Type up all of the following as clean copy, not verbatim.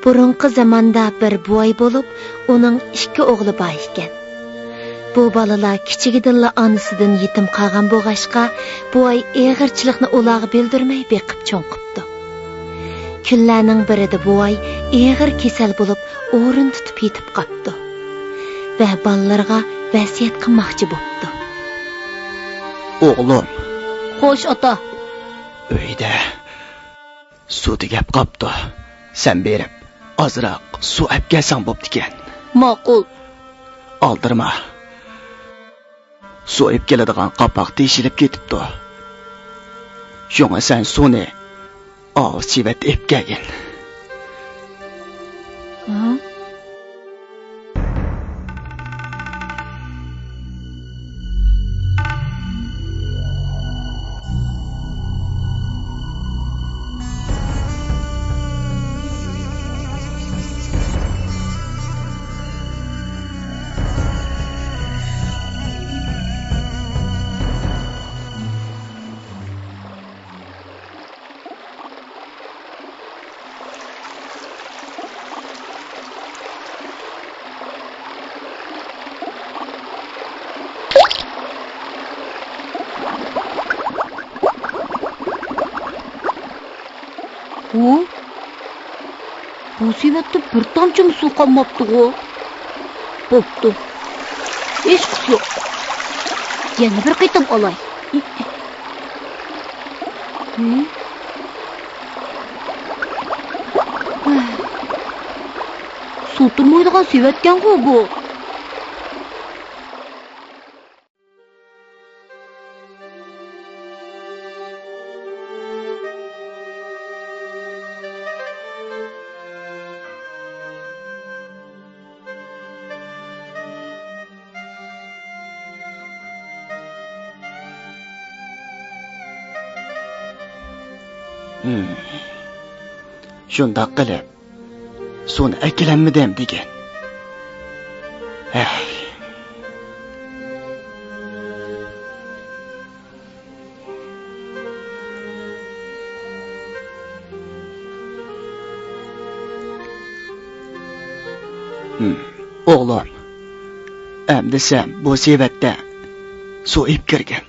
Burunqi zamonda bir boy bo'lib, uning 2 o'g'li bor ekan. Bu balalar kichigidilla onasidan yetim qolgan bo'lg'ashqa, boy eg'irchilikni ularga bildirmay beqib cho'nqibdi. Kunlarning birida boy eg'ir kasal bo'lib, o'rin tutib yetib qoldi va balalarga vasiyat qilmoqchi bo'ldi. O'g'lim. Xo'sh, ota. Uyda suv tugab qopdi. Sen berib, ozroq suv olib kelsang bo'pti-ekan. Ma'qul. Oldirma. Suv olib keladigan qapoq teshilib ketibdi. Shunga sen suvni og'iz chevat olib kelgin. Bu sevatda bir tomchi suv qolmabdi-ku. Bo'pti. Hech qis yo'q. Yana bir qaytam olay. Suv turmaydigan sevatgan-ku bu. Shundoq qilib suvni akilanmidim degan. O'g'lim, endi sen bu sevatda suv ib kirgin.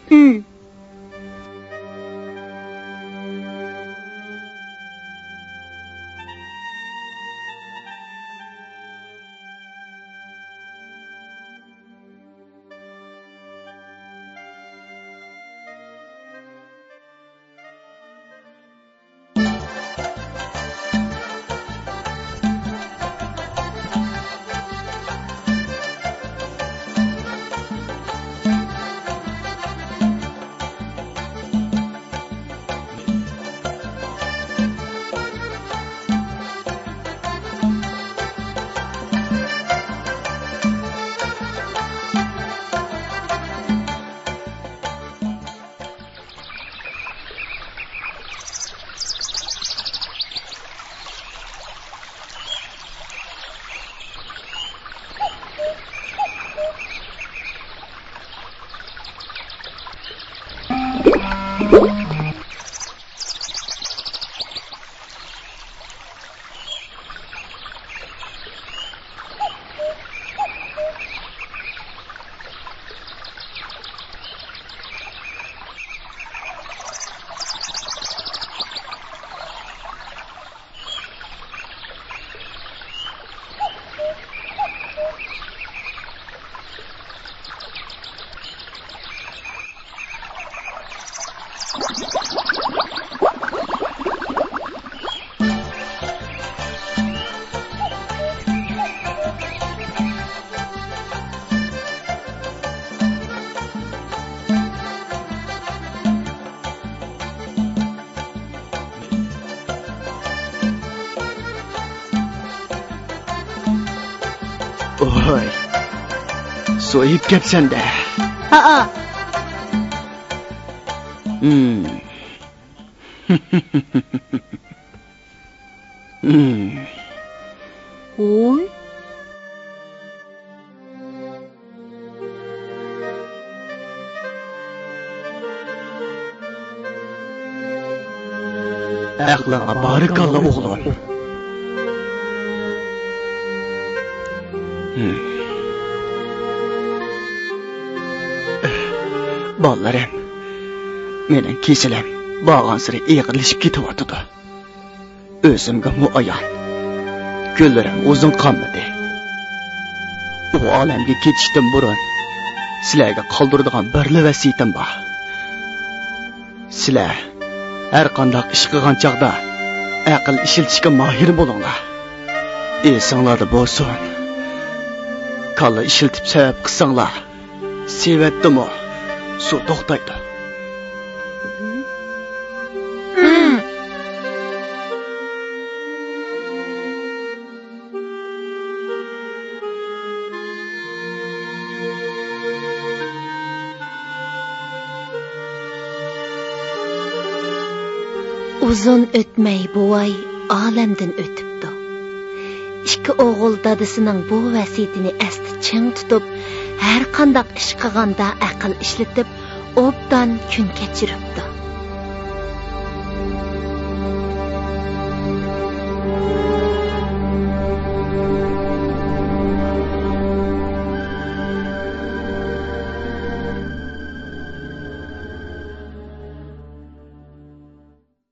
Oy, so'yib kelsan-da. Ha. Oy. Aqlına barikallah oğlum. Bolalarım, mening kesilim bağansiri ig'irlashib ketyapti. O'zimga muayyan. Kunlarim uzun qolmadi. Bu olamga ketishdan burun sizlarga qoldiradigan birli vasiyatim bor. Sizlar har qanday ish qilgan chaqda aql ishlatishga mohir bo'linglar. Esinglarda bo'lsin. Kalla ishlatib sabab qilsanglar, sevatdimi? Su to'xtaydi. Uzun o'tmay buvay olamdan o'tibdi. Ikki o'g'il dadasining bu vasiyatini asli ching tutib, har qanday ish qilganda aql ishlatib, obdan kun kechiribdi.